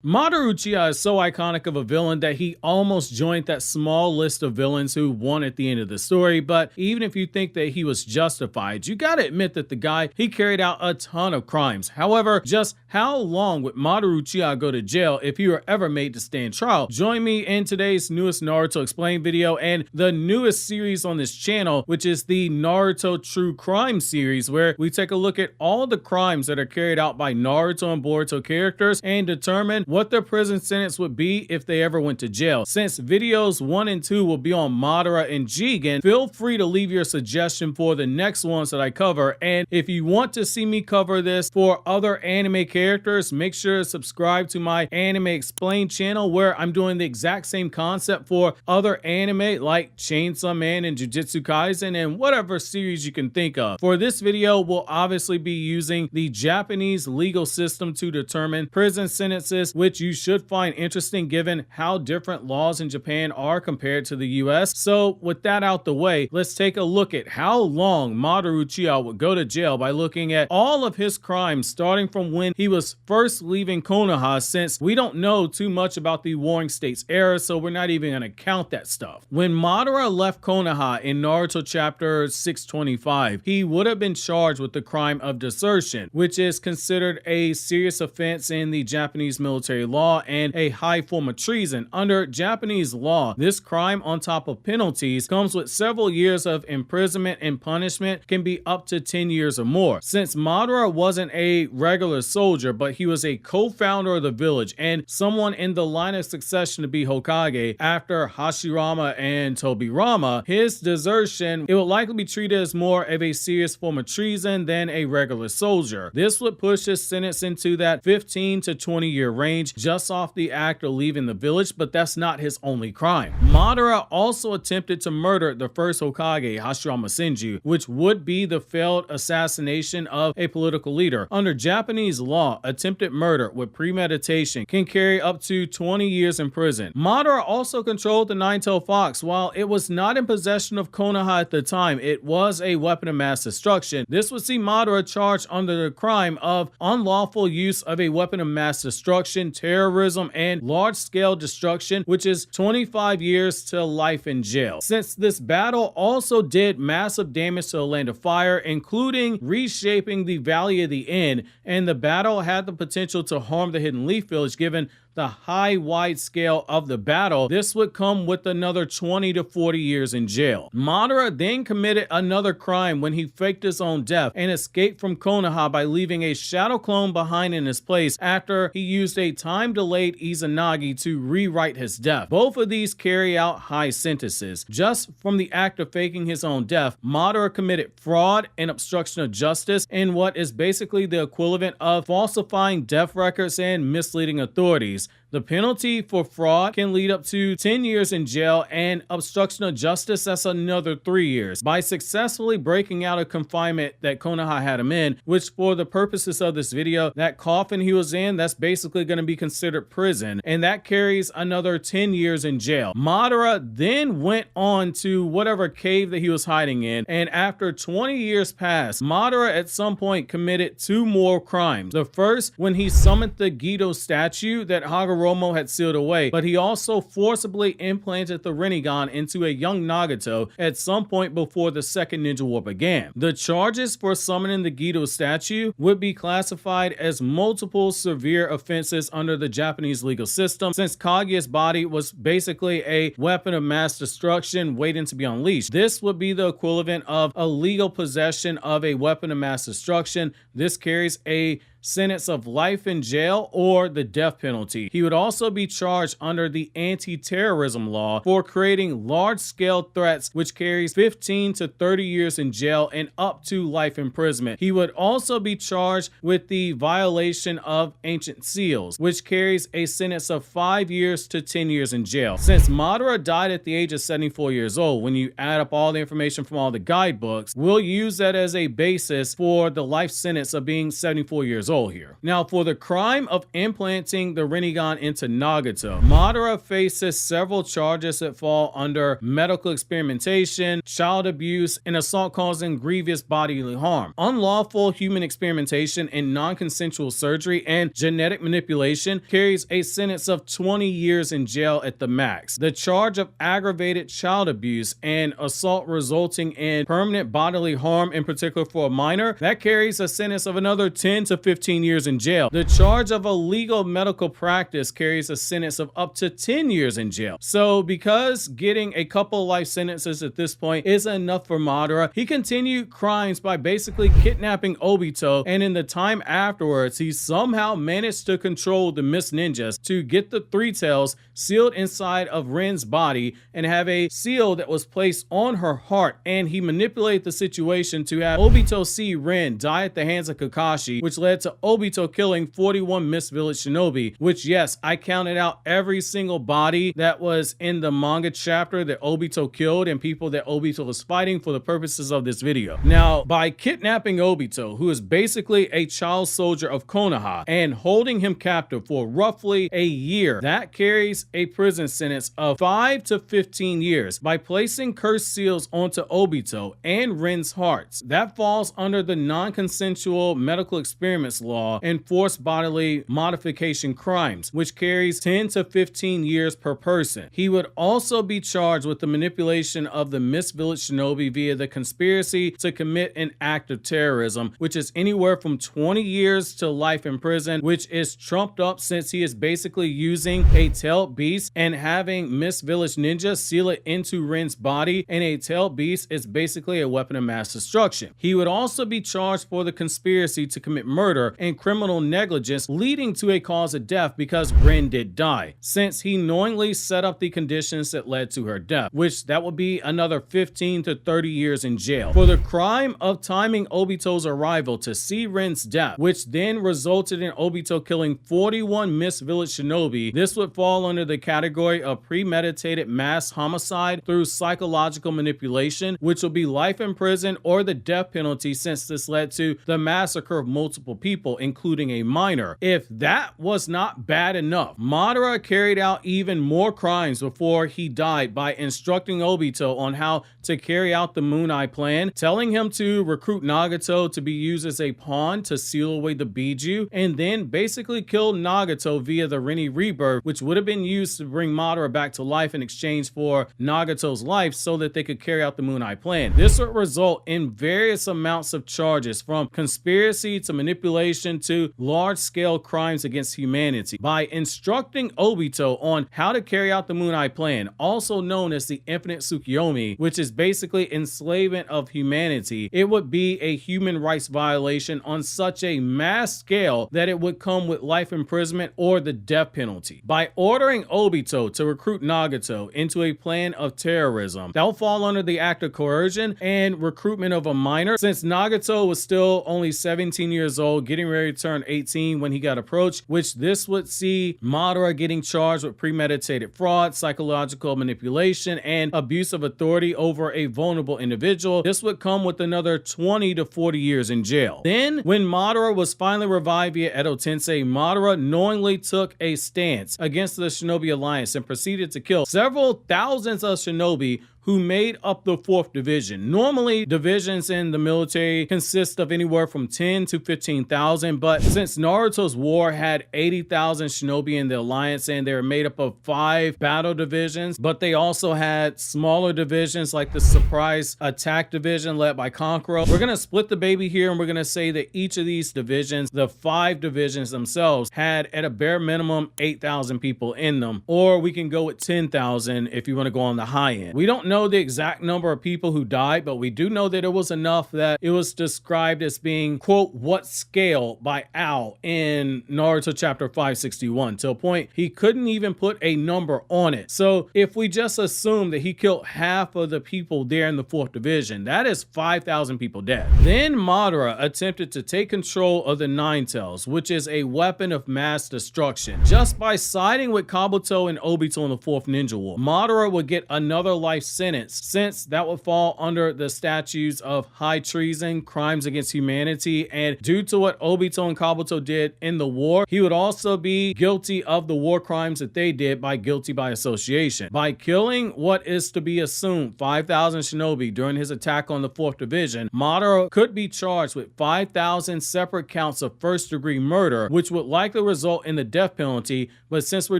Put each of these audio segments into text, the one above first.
MADARA UCHIHA is so iconic of a villain that he almost joined that small list of villains who won at the end of the story, but even if you think that he was justified, you gotta admit that the guy, he carried out a ton of crimes. However, just how long would MADARA UCHIHA go to jail if he were ever made to stand trial? Join me in today's newest Naruto Explained video and the newest series on this channel, which is the Naruto True Crime series, where we take a look at all the crimes that are carried out by Naruto and Boruto characters and determine what their prison sentence would be if they ever went to jail. Since videos 1 and 2 will be on Madara and Jigen, feel free to leave your suggestion for the next ones that I cover. And if you want to see me cover this for other anime characters, make sure to subscribe to my Anime Explained channel, where I'm doing the exact same concept for other anime like Chainsaw Man and Jujutsu Kaisen and whatever series you can think of. For this video, we'll obviously be using the Japanese legal system to determine prison sentences, which you should find interesting given how different laws in Japan are compared to the US. So with that out the way, let's take a look at how long MADARA UCHIHA would go to jail by looking at all of his crimes starting from when he was first leaving Konoha, since we don't know too much about the Warring States era, so we're not even going to count that stuff. When Madara left Konoha in Naruto chapter 625, he would have been charged with the crime of desertion, which is considered a serious offense in the Japanese military law and a high form of treason. Under Japanese law, this crime on top of penalties comes with several years of imprisonment, and punishment can be up to 10 years or more. Since Madara wasn't a regular soldier, but he was a co-founder of the village and someone in the line of succession to be Hokage after Hashirama and Tobirama, his desertion, it would likely be treated as more of a serious form of treason than a regular soldier. This would push his sentence into that 15 to 20 year range just off the act of leaving the village, but that's not his only crime. Madara also attempted to murder the first Hokage, Hashirama Senju, which would be the failed assassination of a political leader. Under Japanese law, attempted murder with premeditation can carry up to 20 years in prison. Madara also controlled the Nine-Tailed Fox. While it was not in possession of Konoha at the time, it was a weapon of mass destruction. This would see Madara charged under the crime of unlawful use of a weapon of mass destruction, terrorism, and large-scale destruction, which is 25 years to life in jail. Since this battle also did massive damage to the Land of Fire, including reshaping the Valley of the End, and the battle had the potential to harm the Hidden Leaf Village given the wide scale of the battle, this would come with another 20 to 40 years in jail. Madara then committed another crime when he faked his own death and escaped from Konoha by leaving a shadow clone behind in his place after he used a time-delayed Izanagi to rewrite his death. Both of these carry out high sentences. Just from the act of faking his own death, Madara committed fraud and obstruction of justice in what is basically the equivalent of falsifying death records and misleading authorities. The penalty for fraud can lead up to 10 years in jail, and obstruction of justice, that's another 3 years. By successfully breaking out of confinement that Konoha had him in, which for the purposes of this video, that coffin he was in, that's basically going to be considered prison, and that carries another 10 years in jail. Madara then went on to whatever cave that he was hiding in, and after 20 years passed, Madara at some point committed 2 more crimes. The first, when he summoned the Gedo statue that Hagoromo had sealed away, but he also forcibly implanted the Rinnegan into a young Nagato at some point before the Second Ninja War began. The charges for summoning the Gedo statue would be classified as multiple severe offenses under the Japanese legal system, since Kaguya's body was basically a weapon of mass destruction waiting to be unleashed. This would be the equivalent of illegal possession of a weapon of mass destruction. This carries a sentence of life in jail or the death penalty. He would also be charged under the anti-terrorism law for creating large-scale threats, which carries 15 to 30 years in jail and up to life imprisonment. He would also be charged with the violation of ancient seals, which carries a sentence of 5 years to 10 years in jail. Since Madara died at the age of 74 years old, when you add up all the information from all the guidebooks, we'll use that as a basis for the life sentence of being 74 years years old here. Now, for the crime of implanting the Rinnegan into Nagato, Madara faces several charges that fall under medical experimentation, child abuse, and assault causing grievous bodily harm, unlawful human experimentation and non-consensual surgery, and genetic manipulation carries a sentence of 20 years in jail at the max. The charge of aggravated child abuse and assault resulting in permanent bodily harm, in particular for a minor, that carries a sentence of another 10 to 15 years in jail. The charge of illegal medical practice carries a sentence of up to 10 years in jail. So because getting a couple life sentences at this point isn't enough for Madara, he continued crimes by basically kidnapping Obito, and in the time afterwards, he somehow managed to control the Mist Ninjas to get the Three Tails sealed inside of Ren's body and have a seal that was placed on her heart, and he manipulated the situation to have Obito see Ren die at the hands of Kakashi, which led to Obito killing 41 Mist Village Shinobi, which, yes, I counted out every single body that was in the manga chapter that Obito killed and people that Obito was fighting for the purposes of this video. Now, by kidnapping Obito, who is basically a child soldier of Konoha, and holding him captive for roughly a year, that carries a prison sentence of 5 to 15 years. By placing cursed seals onto Obito and Ren's hearts, that falls under the non-consensual medical experiments law and forced bodily modification crimes, which carries 10 to 15 years per person. He would also be charged with the manipulation of the Mist Village Shinobi via the conspiracy to commit an act of terrorism, which is anywhere from 20 years to life in prison, which is trumped up since he is basically using a tailed beast and having Mist Village Ninja seal it into Ren's body, and a tailed beast is basically a weapon of mass destruction. He would also be charged for the conspiracy to commit murder and criminal negligence leading to a cause of death because Ren did die, since he knowingly set up the conditions that led to her death, which that would be another 15 to 30 years in jail. For the crime of timing Obito's arrival to see Ren's death, which then resulted in Obito killing 41 Mist Village Shinobi, this would fall under the category of premeditated mass homicide through psychological manipulation, which will be life in prison or the death penalty, since this led to the massacre of multiple people, including a minor. If that was not bad enough, Madara carried out even more crimes before he died by instructing Obito on how to carry out the Moon Eye plan, telling him to recruit Nagato to be used as a pawn to seal away the Biju, and then basically kill Nagato via the Rinne Rebirth, which would have been used to bring Madara back to life in exchange for Nagato's life so that they could carry out the Moon Eye plan. This would result in various amounts of charges, from conspiracy to manipulation to large-scale crimes against humanity. By instructing Obito on how to carry out the Moon Eye plan, also known as the Infinite Tsukuyomi, which is basically enslavement of humanity, it would be a human rights violation on such a mass scale that it would come with life imprisonment or the death penalty. By ordering Obito to recruit Nagato into a plan of terrorism, that will fall under the act of coercion and recruitment of a minor, since Nagato was still only 17 years old, getting ready to turn 18 when he got approached, which this would see Madara getting charged with premeditated fraud, psychological manipulation, and abuse of authority over a vulnerable individual. This would come with another 20 to 40 years in jail. Then, when Madara was finally revived via Edo Tensei, Madara knowingly took a stance against the Shinobi Alliance and proceeded to kill several thousands of shinobi who made up the 4th division. Normally, divisions in the military consist of anywhere from 10 to 15,000, but since Naruto's war had 80,000 shinobi in the alliance and they were made up of 5 battle divisions, but they also had smaller divisions like the surprise attack division led by Kankuro. We're gonna split the baby here, and we're gonna say that each of these divisions, the 5 divisions themselves, had at a bare minimum 8,000 people in them, or we can go with 10,000 if you wanna go on the high end. We don't know the exact number of people who died, but we do know that it was enough that it was described as being, quote, what scale by Ao in Naruto chapter 561, to a point he couldn't even put a number on it. So if we just assume that he killed half of the people there in the 4th division, that is 5,000 people dead. Then Madara attempted to take control of the Nine Tails, which is a weapon of mass destruction. Just by siding with Kabuto and Obito in the 4th Ninja War, Madara would get another life sentence sentence, since that would fall under the statutes of high treason, crimes against humanity, and due to what Obito and Kabuto did in the war, he would also be guilty of the war crimes that they did by guilty by association. By killing what is to be assumed 5,000 shinobi during his attack on the 4th Division, Madara could be charged with 5,000 separate counts of first-degree murder, which would likely result in the death penalty, but since we're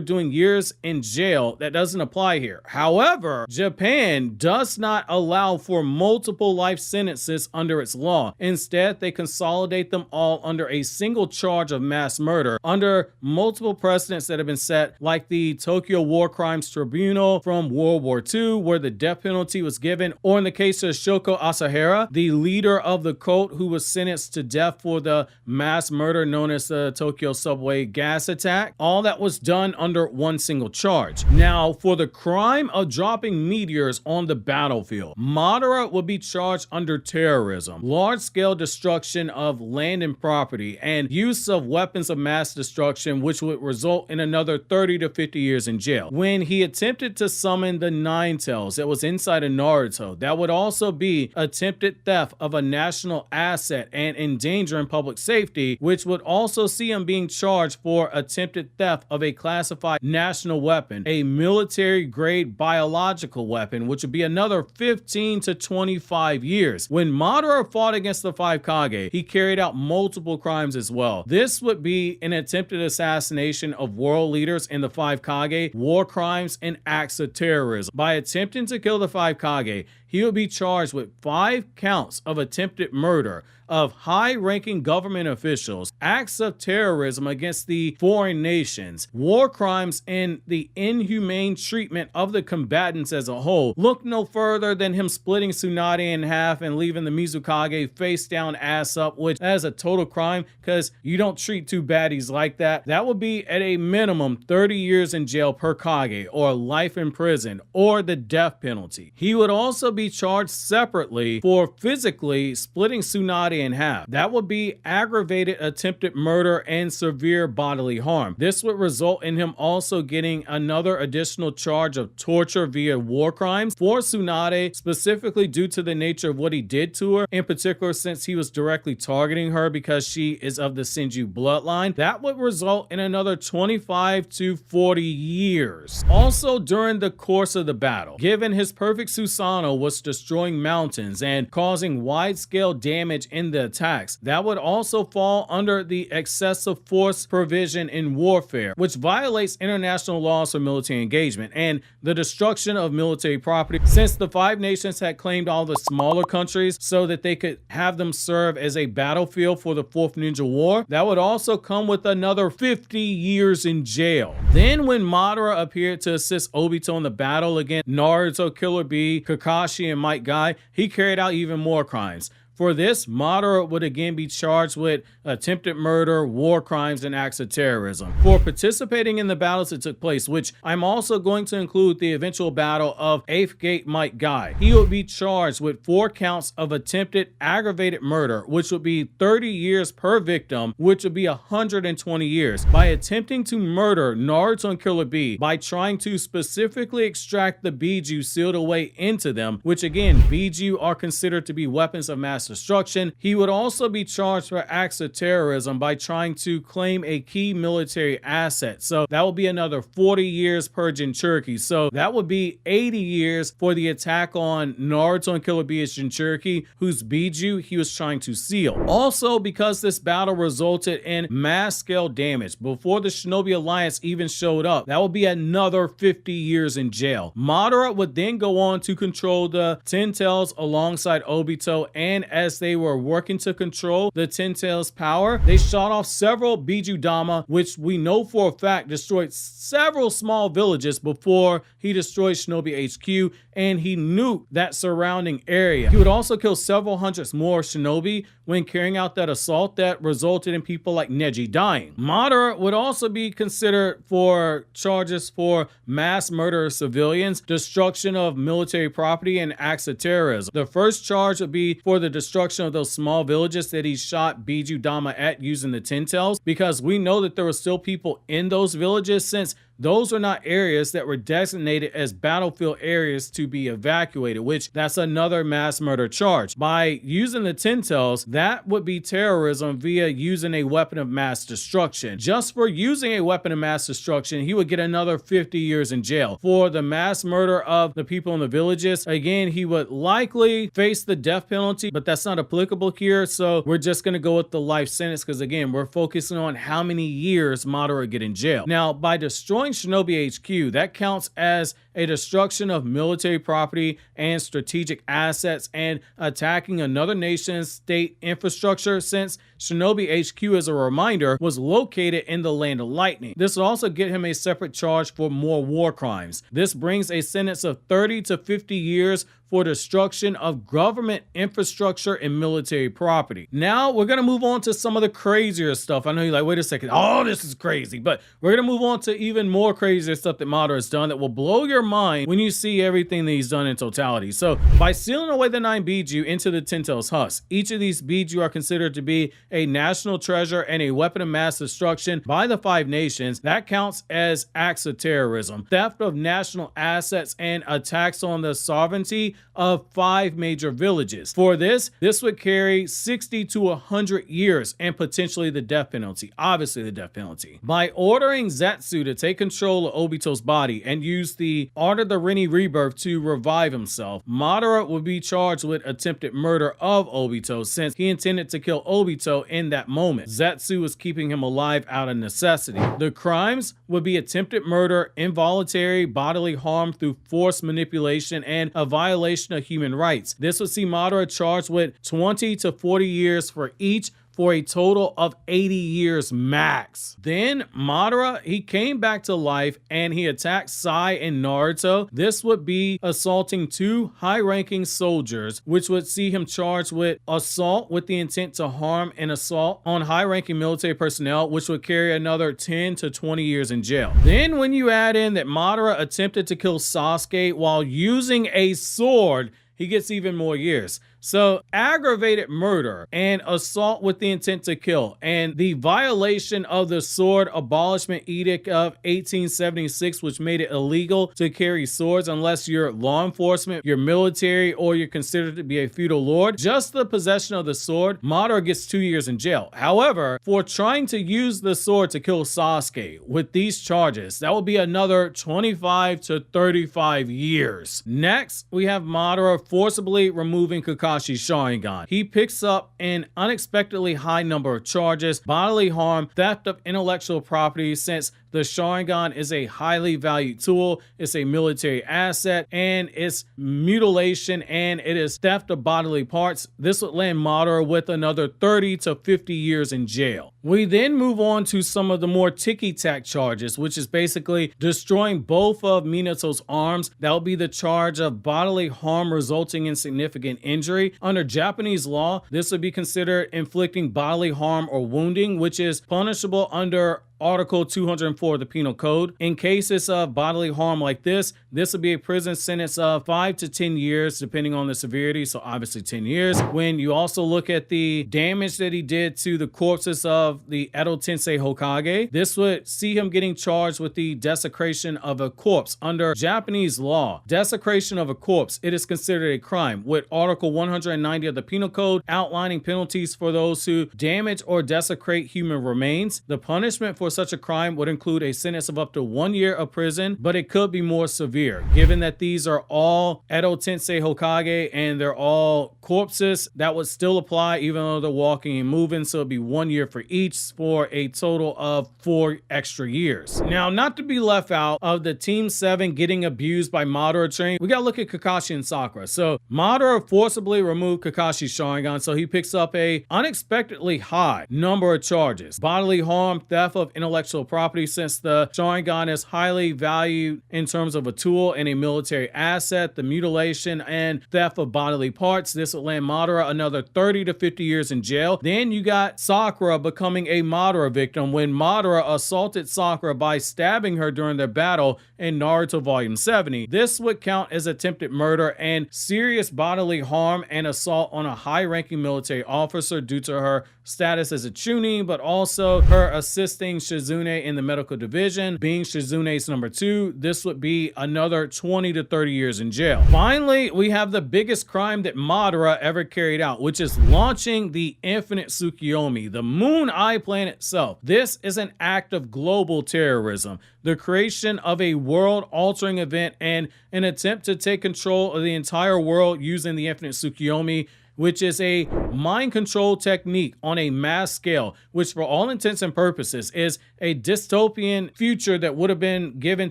doing years in jail, that doesn't apply here. However, Japan does not allow for multiple life sentences under its law. Instead, they consolidate them all under a single charge of mass murder under multiple precedents that have been set, like the Tokyo War Crimes Tribunal from World War II, where the death penalty was given, or in the case of Shoko Asahara, the leader of the cult who was sentenced to death for the mass murder known as the Tokyo subway gas attack. All that was done under one single charge. Now, for the crime of dropping meteors on the battlefield, Madara would be charged under terrorism, large-scale destruction of land and property, and use of weapons of mass destruction, which would result in another 30 to 50 years in jail. When he attempted to summon the Nine Tails that was inside of Naruto, that would also be attempted theft of a national asset and endangering public safety, which would also see him being charged for attempted theft of a classified national weapon, a military-grade biological weapon, which would be another 15 to 25 years. When Madara fought against the 5 Kage, he carried out multiple crimes as well. This would be an attempted assassination of world leaders in the 5 Kage, war crimes, and acts of terrorism. By attempting to kill the 5 Kage, he would be charged with 5 counts of attempted murder of high-ranking government officials, acts of terrorism against the foreign nations, war crimes, and the inhumane treatment of the combatants as a whole. Look no further than him splitting Tsunade in half and leaving the Mizukage face down, ass up, which that is a total crime because you don't treat 2 baddies like that. That would be at a minimum 30 years in jail per Kage, or life in prison, or the death penalty. He would also be charged separately for physically splitting Tsunade in half. That would be aggravated attempted murder and severe bodily harm. This would result in him also getting another additional charge of torture via war crimes for Tsunade, specifically due to the nature of what he did to her, in particular since he was directly targeting her because she is of the Senju bloodline. That would result in another 25 to 40 years. Also, during the course of the battle, given his perfect Susanoo was destroying mountains and causing wide-scale damage in the attacks, that would also fall under the excessive force provision in warfare, which violates international laws for military engagement, and the destruction of military property, since the 5 nations had claimed all the smaller countries so that they could have them serve as a battlefield for the 4th Ninja War. That would also come with another 50 years in jail. Then when Madara appeared to assist Obito in the battle against Naruto, Killer Bee, Kakashi, and Might Guy, he carried out even more crimes. For this, Madara would again be charged with attempted murder, war crimes, and acts of terrorism. For participating in the battles that took place, which I'm also going to include the eventual battle of 8th Gate Might Guy, he would be charged with 4 counts of attempted aggravated murder, which would be 30 years per victim, which would be 120 years. By attempting to murder Naruto and Killer Bee by trying to specifically extract the Biju sealed away into them, which again, Biju are considered to be weapons of mass destruction. He would also be charged for acts of terrorism by trying to claim a key military asset. So that would be another 40 years per Jinchuriki. So that would be 80 years for the attack on Naruto and Killer Bee's Jinchuriki, whose Biju he was trying to seal. Also, because this battle resulted in mass scale damage before the Shinobi Alliance even showed up, that would be another 50 years in jail. Madara would then go on to control the Ten Tails alongside Obito, and as they were working to control the Ten Tails power, they shot off several Biju Dama, which we know for a fact destroyed several small villages before he destroyed Shinobi HQ, and he nuked that surrounding area. He would also kill several hundreds more Shinobi when carrying out that assault that resulted in people like Neji dying. Madara would also be considered for charges for mass murder of civilians, destruction of military property, and acts of terrorism. The first charge would be for the destruction of those small villages that he shot Biju Dama at using the Ten Tails, because we know that there were still people in those villages since those are not areas that were designated as battlefield areas to be evacuated, which that's another mass murder charge. By using the 10 tails, that would be terrorism via using a weapon of mass destruction. Just for using a weapon of mass destruction, he would get another 50 years in jail. For the mass murder of the people in the villages, again, he would likely face the death penalty, but that's not applicable here, so we're just going to go with the life sentence because, again, we're focusing on how many years Madara would get in jail. Now, by destroying Shinobi HQ, that counts as a destruction of military property and strategic assets and attacking another nation's state infrastructure, since Shinobi HQ, as a reminder, was located in the Land of Lightning. This will also get him a separate charge for more war crimes. This brings a sentence of 30 to 50 years for destruction of government infrastructure and military property. Now we're going to move on to some of the crazier stuff. I know you're like, wait a second, oh, this is crazy, but we're going to move on to even more crazier stuff that Madara has done that will blow your mind when you see everything that he's done in totality. So by sealing away the 9 Biju into the 10 tails husk, each of these Biju are considered to be a national treasure and a weapon of mass destruction by the 5 nations. That counts as acts of terrorism, theft of national assets, and attacks on the sovereignty of 5 major villages. For this would carry 60 to 100 years and potentially the death penalty. Obviously the death penalty. By ordering Zetsu to take control of Obito's body and use the Art of the Rini Rebirth to revive himself, Madara would be charged with attempted murder of Obito since he intended to kill Obito in that moment. Zetsu was keeping him alive out of necessity. The crimes would be attempted murder, involuntary bodily harm through forced manipulation, and a violation of human rights. This would see Madara charged with 20 to 40 years for each, for a total of 80 years max. Then Madara, he came back to life and he attacked Sai and Naruto. This would be assaulting 2 high-ranking soldiers, which would see him charged with assault with the intent to harm and assault on high-ranking military personnel, which would carry another 10 to 20 years in jail. Then when you add in that Madara attempted to kill Sasuke while using a sword, he gets even more years. So aggravated murder and assault with the intent to kill and the violation of the Sword Abolishment Edict of 1876, which made it illegal to carry swords unless you're law enforcement, you're military, or you're considered to be a feudal lord. Just the possession of the sword, Madara gets 2 years in jail. However, for trying to use the sword to kill Sasuke with these charges, that will be another 25 to 35 years. Next, we have Madara forcibly removing Kakashi's Sharingan. He picks up an unexpectedly high number of charges: bodily harm, theft of intellectual property, since the Sharingan is a highly valued tool, it's a military asset, and it's mutilation, and it is theft of bodily parts. This would land Madara with another 30 to 50 years in jail. We then move on to some of the more ticky-tack charges, which is basically destroying both of Minato's arms. That would be the charge of bodily harm resulting in significant injury. Under Japanese law, this would be considered inflicting bodily harm or wounding, which is punishable under Article 204 of the Penal Code. In cases of bodily harm like this would be a prison sentence of 5 to 10 years, depending on the severity. So obviously 10 years. When you also look at the damage that he did to the corpses of the Edo Tensei Hokage, this would see him getting charged with the desecration of a corpse. Under Japanese law, desecration of a corpse, it is considered a crime, with Article 190 of the Penal Code outlining penalties for those who damage or desecrate human remains. The punishment for such a crime would include a sentence of up to 1 year of prison, but it could be more severe. Given that these are all Edo Tensei Hokage and they're all corpses, that would still apply even though they're walking and moving, so it'd be 1 year for each for a total of 4 extra years. Now, not to be left out of the Team 7 getting abused by Madara training, we gotta look at Kakashi and Sakura. So Madara forcibly removed Kakashi's Sharingan, so he picks up a unexpectedly high number of charges: bodily harm, theft of intellectual property, since the Sharingan is highly valued in terms of a tool and a military asset, the mutilation and theft of bodily parts. This will land Madara another 30 to 50 years in jail. Then you got Sakura becoming a Madara victim when Madara assaulted Sakura by stabbing her during their battle in Naruto Volume 70. This would count as attempted murder and serious bodily harm and assault on a high-ranking military officer due to her status as a Chunin, but also her assisting Shizune in the medical division, being Shizune's number 2, this would be another 20 to 30 years in jail. Finally, we have the biggest crime that Madara ever carried out, which is launching the infinite Tsukuyomi, the Moon Eye planet itself. This is an act of global terrorism, the creation of a world-altering event and an attempt to take control of the entire world using the infinite Tsukuyomi, which is a mind control technique on a mass scale, which for all intents and purposes is a dystopian future that would have been given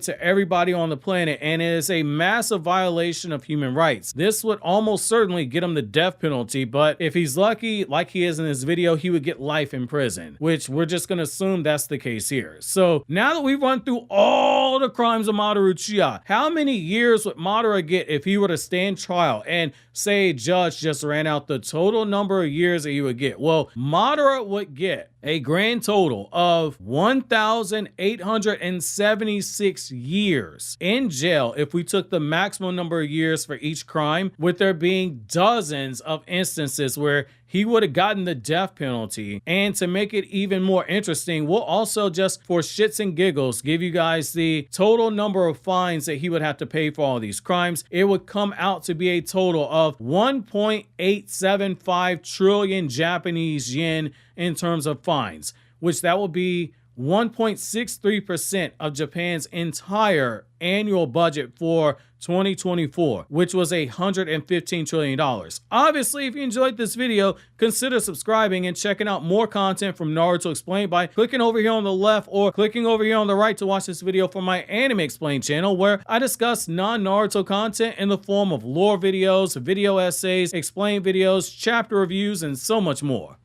to everybody on the planet, and is a massive violation of human rights. This would almost certainly get him the death penalty, but if he's lucky, like he is in this video, he would get life in prison, which we're just gonna assume that's the case here. So now that we've run through all the crimes of Madara Uchiha, how many years would Madara get if he were to stand trial and say a judge just ran out the total number of years that he would get? Well, Madara would get a grand total of 1,876 years in jail if we took the maximum number of years for each crime, with there being dozens of instances where he would have gotten the death penalty. And to make it even more interesting, we'll also, just for shits and giggles, give you guys the total number of fines that he would have to pay for all these crimes. It would come out to be a total of 1.875 trillion Japanese yen in terms of fines, which that will be 1.63% of Japan's entire annual budget for 2024, which was $115 trillion. Obviously, if you enjoyed this video, consider subscribing and checking out more content from Naruto Explained by clicking over here on the left or clicking over here on the right to watch this video from my Anime Explained channel, where I discuss non-Naruto content in the form of lore videos, video essays, explained videos, chapter reviews, and so much more.